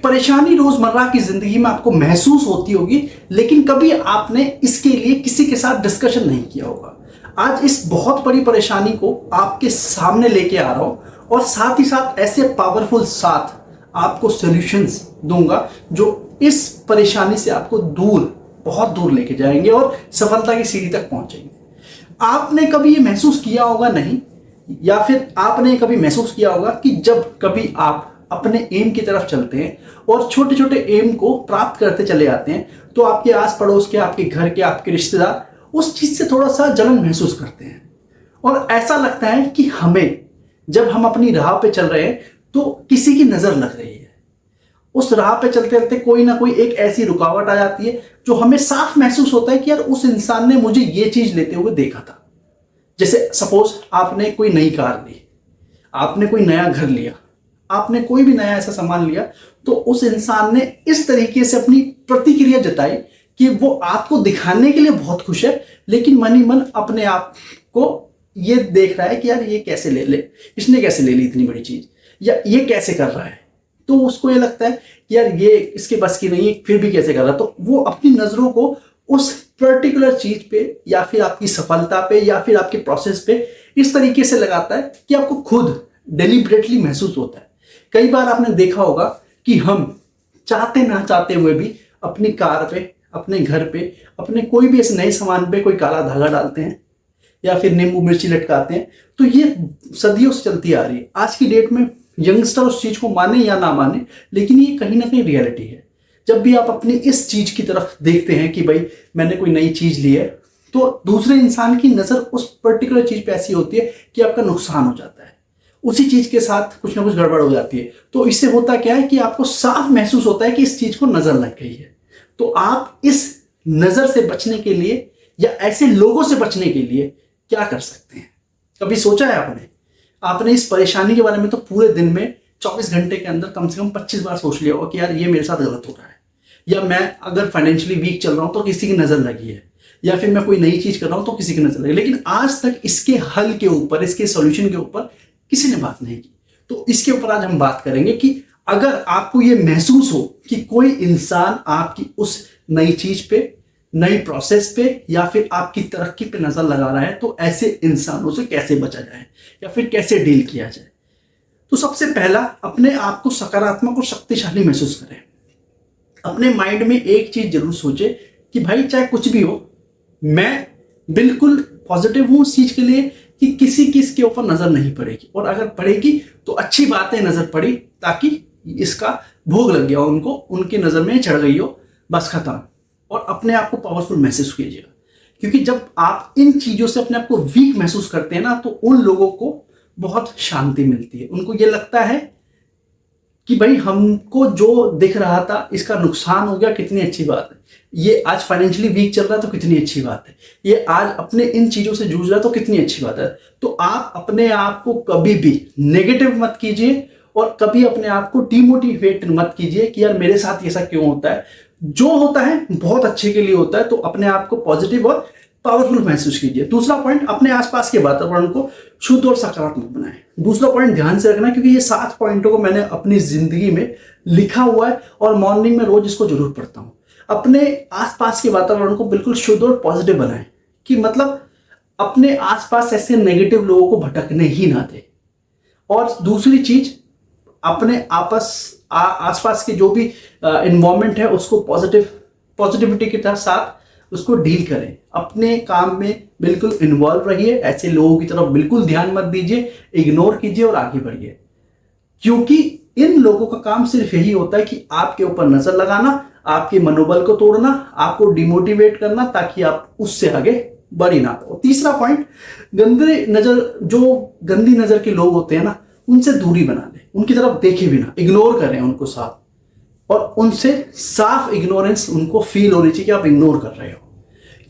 परेशानी रोजमर्रा की जिंदगी में आपको महसूस होती होगी, लेकिन कभी आपने इसके लिए किसी के साथ डिस्कशन नहीं किया होगा। आज इस बहुत बड़ी परेशानी को आपके सामने लेके आ रहा हूं और साथ ही साथ ऐसे पावरफुल साथ आपको सॉल्यूशंस दूंगा जो इस परेशानी से आपको दूर, बहुत दूर लेके जाएंगे और सफलता की सीढ़ी तक पहुंचेंगे। आपने कभी ये महसूस किया होगा नहीं, या फिर आपने कभी महसूस किया होगा कि जब कभी आप अपने एम की तरफ चलते हैं और छोटे छोटे एम को प्राप्त करते चले आते हैं, तो आपके आस पड़ोस के, आपके घर के, आपके रिश्तेदार उस चीज से थोड़ा सा जलन महसूस करते हैं और ऐसा लगता है कि हमें, जब हम अपनी राह पे चल रहे हैं तो किसी की नजर लग रही है। उस राह पे चलते चलते कोई ना कोई एक ऐसी रुकावट आ जाती है जो हमें साफ महसूस होता है कि यार उस इंसान ने मुझे ये चीज लेते हुए देखा था। जैसे सपोज आपने कोई नई कार ली, आपने कोई नया घर लिया, आपने कोई भी नया ऐसा सामान लिया, तो उस इंसान ने इस तरीके से अपनी प्रतिक्रिया जताई कि वो आपको दिखाने के लिए बहुत खुश है, लेकिन मन ही मन अपने आप को ये देख रहा है कि यार ये कैसे ले ले, इसने कैसे ले ली इतनी बड़ी चीज, या ये कैसे कर रहा है। तो उसको ये लगता है कि यार ये इसके बस की नहीं है, फिर भी कैसे कर रहा है। तो वो अपनी नजरों को उस पर्टिकुलर चीज पे, या फिर आपकी सफलता पे, या फिर आपके प्रोसेस पे इस तरीके से लगाता है कि आपको खुद डेलिबरेटली महसूस होता है। कई बार आपने देखा होगा कि हम चाहते ना चाहते हुए भी अपनी कार पे, अपने घर पे, अपने कोई भी ऐसे नए सामान पे कोई काला धागा डालते हैं या फिर नींबू मिर्ची लटकाते हैं। तो ये सदियों से चलती आ रही है। आज की डेट में यंगस्टर उस चीज को माने या ना माने, लेकिन ये कहीं ना कहीं रियलिटी है। जब भी आप अपनी इस चीज की तरफ देखते हैं कि भाई मैंने कोई नई चीज ली है, तो दूसरे इंसान की नजर उस पर्टिकुलर चीज पे ऐसी होती है कि आपका नुकसान हो जाता है, उसी चीज के साथ कुछ ना कुछ गड़बड़ हो जाती है। तो इससे होता क्या है कि आपको साफ महसूस होता है कि इस चीज को नजर लग गई है। तो आप इस नजर से बचने के लिए या ऐसे लोगों से बचने के लिए क्या कर सकते हैं? कभी सोचा है आपने इस परेशानी के बारे में? तो पूरे दिन में 24 घंटे के अंदर कम से कम 25 बार सोच लिया होगा कि यार ये मेरे साथ गलत हो रहा है, या मैं अगर फाइनेंशियली वीक चल रहा हूं तो किसी की नजर लगी है, या फिर मैं कोई नई चीज कर रहा हूं तो किसी की नजर लगी। लेकिन आज तक इसके हल के ऊपर, इसके सॉल्यूशन के ऊपर किसी ने बात नहीं की। तो इसके ऊपर आज हम बात करेंगे कि अगर आपको ये महसूस हो कि कोई इंसान आपकी उस नई चीज पे, नई प्रोसेस पे, या फिर आपकी तरक्की पे नजर लगा रहा है, तो ऐसे इंसानों से कैसे बचा जाए या फिर कैसे डील किया जाए। तो सबसे पहला, अपने आप को सकारात्मक और शक्तिशाली महसूस करें। अपने माइंड में एक चीज जरूर सोचे कि भाई चाहे कुछ भी हो, मैं बिल्कुल पॉजिटिव हूं उस चीज के लिए कि किसी की इसके ऊपर नजर नहीं पड़ेगी, और अगर पड़ेगी तो अच्छी बातें नजर पड़ी, ताकि इसका भोग लग गया हो उनको, उनकी नजर में चढ़ गई हो, बस खत्म। और अपने आप को पावरफुल महसूस कीजिएगा, क्योंकि जब आप इन चीजों से अपने आप को वीक महसूस करते हैं ना, तो उन लोगों को बहुत शांति मिलती है। उनको ये लगता है कि भाई हमको जो दिख रहा था इसका नुकसान हो गया, कितनी अच्छी बात है। ये आज फाइनेंशियली वीक चल रहा है तो कितनी अच्छी बात है। ये आज अपने इन चीजों से जूझ रहा है तो कितनी अच्छी बात है। तो आप अपने आप को कभी भी नेगेटिव मत कीजिए और कभी अपने आप को डिमोटिवेट मत कीजिए कि यार मेरे साथ ऐसा क्यों होता है। जो होता है बहुत अच्छे के लिए होता है। तो अपने आप को पॉजिटिव और पावरफुल महसूस कीजिए। दूसरा पॉइंट, अपने आसपास के वातावरण को शुद्ध और सकारात्मक बनाएं। दूसरा पॉइंट ध्यान से रखना, क्योंकि ये 7 पॉइंटों को मैंने अपनी जिंदगी में लिखा हुआ है और मॉर्निंग में रोज इसको जरूर पढ़ता हूं। अपने आसपास के वातावरण को बिल्कुल शुद्ध और पॉजिटिव बनाएं, कि मतलब अपने आसपास ऐसे नेगेटिव लोगों को भटकने ही ना दे। और दूसरी चीज, अपने आसपास के जो भी एनवायरनमेंट है उसको पॉजिटिविटी के साथ उसको डील करें। अपने काम में बिल्कुल इन्वॉल्व रहिए, ऐसे लोगों की तरफ बिल्कुल ध्यान मत दीजिए, इग्नोर कीजिए और आगे बढ़िए। क्योंकि इन लोगों का काम सिर्फ यही होता है कि आपके ऊपर नजर लगाना, आपके मनोबल को तोड़ना, आपको डिमोटिवेट करना, ताकि आप उससे आगे बढ़ ही ना पाओ। तीसरा पॉइंट, गंदी नजर के लोग होते हैं ना, उनसे दूरी बना लें, उनकी तरफ देखे भी ना, इग्नोर करें उनको साफ, और उनसे साफ इग्नोरेंस उनको फील होनी चाहिए कि आप इग्नोर कर रहे हो।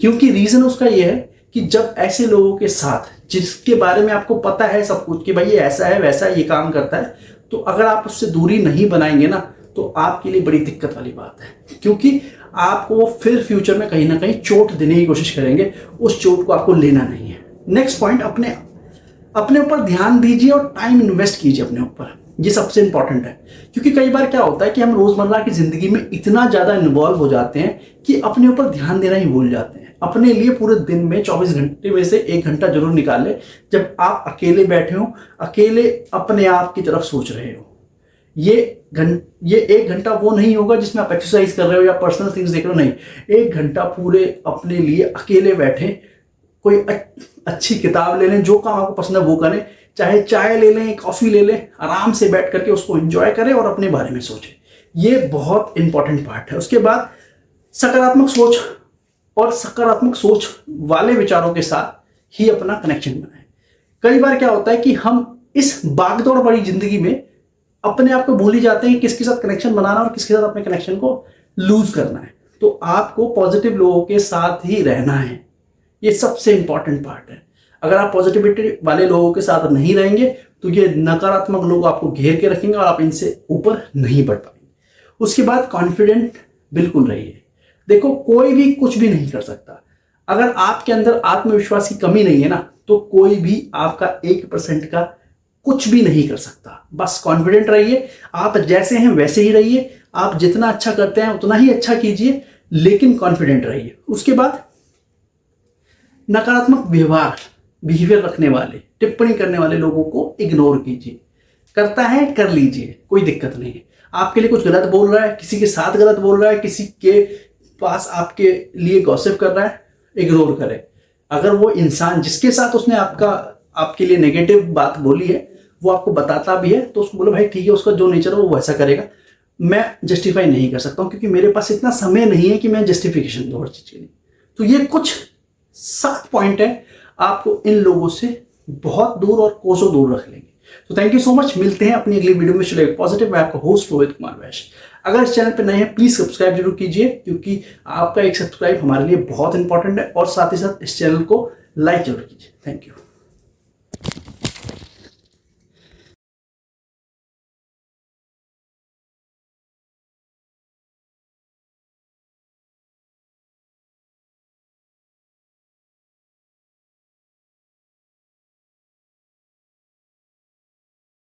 क्योंकि रीजन उसका यह है कि जब ऐसे लोगों के साथ, जिसके बारे में आपको पता है सब कुछ कि भाई ये ऐसा है, वैसा है, ये काम करता है, तो अगर आप उससे दूरी नहीं बनाएंगे ना, तो आपके लिए बड़ी दिक्कत वाली बात है। क्योंकि आपको वो फिर फ्यूचर में कहीं ना कहीं चोट देने की कोशिश करेंगे, उस चोट को आपको लेना नहीं है। नेक्स्ट पॉइंट, अपने ऊपर ध्यान दीजिए और टाइम इन्वेस्ट कीजिए अपने ऊपर। ये सबसे इंपॉर्टेंट है, क्योंकि कई बार क्या होता है कि हम रोजमर्रा की जिंदगी में इतना ज्यादा इन्वॉल्व हो जाते हैं कि अपने ऊपर ध्यान देना ही भूल जाते हैं। अपने लिए पूरे दिन में 24 घंटे में से 1 घंटा जरूर निकालें जब आप अकेले बैठे हो, अकेले अपने आप की तरफ सोच रहे हो। ये 1 घंटा वो नहीं होगा जिसमें आप एक्सरसाइज कर रहे हो या पर्सनल थिंग्स देख रहे हो, नहीं। 1 घंटा पूरे अपने लिए अकेले बैठे, कोई अच्छी किताब ले लें, जो काम आपको पसंद है वो करें, चाहे चाय ले लें, कॉफी ले लें, आराम से बैठ करके उसको एंजॉय करें और अपने बारे में सोचें। ये बहुत इंपॉर्टेंट पार्ट है। उसके बाद सकारात्मक सोच और सकारात्मक सोच वाले विचारों के साथ ही अपना कनेक्शन बनाएं। कई बार क्या होता है कि हम इस भागदौड़ भरी जिंदगी में अपने आप को भूल ही जाते हैं किसके साथ कनेक्शन बनाना और किसके साथ अपने कनेक्शन को लूज करना है। तो आपको पॉजिटिव लोगों के साथ ही रहना है, ये सबसे इंपॉर्टेंट पार्ट है। अगर आप पॉजिटिविटी वाले लोगों के साथ नहीं रहेंगे तो ये नकारात्मक लोग आपको घेर के रखेंगे और आप इनसे ऊपर नहीं बढ़ पाएंगे। उसके बाद कॉन्फिडेंट बिल्कुल रहिए। देखो, कोई भी कुछ भी नहीं कर सकता। अगर आपके अंदर आत्मविश्वास की कमी नहीं है ना, तो कोई भी आपका 1% का कुछ भी नहीं कर सकता। बस कॉन्फिडेंट रहिए, आप जैसे हैं वैसे ही रहिए, आप जितना अच्छा करते हैं उतना ही अच्छा कीजिए, लेकिन कॉन्फिडेंट रहिए। उसके बाद नकारात्मक बिहेवियर रखने वाले, टिप्पणी करने वाले लोगों को इग्नोर कीजिए। करता है कर लीजिए, कोई दिक्कत नहीं है। आपके लिए कुछ गलत बोल रहा है, किसी के साथ गलत बोल रहा है, किसी के पास आपके लिए गॉसिप कर रहा है, इग्नोर करें। अगर वो इंसान जिसके साथ उसने आपके लिए नेगेटिव बात बोली है वो आपको बताता भी है तो उसको बोलो भाई ठीक है, उसका जो नेचर है वो वैसा करेगा, मैं जस्टिफाई नहीं कर सकता हूँ क्योंकि मेरे पास इतना समय नहीं है कि मैं जस्टिफिकेशन दूँ हर चीज के लिए। तो ये कुछ 7 पॉइंट है, आपको इन लोगों से बहुत दूर और कोसों दूर रख लेंगे। तो थैंक यू सो मच, मिलते हैं अपनी अगली वीडियो में। चलिए पॉजिटिव, मैं आपका होस्ट रोहित कुमार वैश्य। अगर इस चैनल पे नए हैं प्लीज सब्सक्राइब जरूर कीजिए, क्योंकि आपका एक सब्सक्राइब हमारे लिए बहुत इंपॉर्टेंट है, और साथ ही साथ इस चैनल को लाइक जरूर कीजिए। Thank you.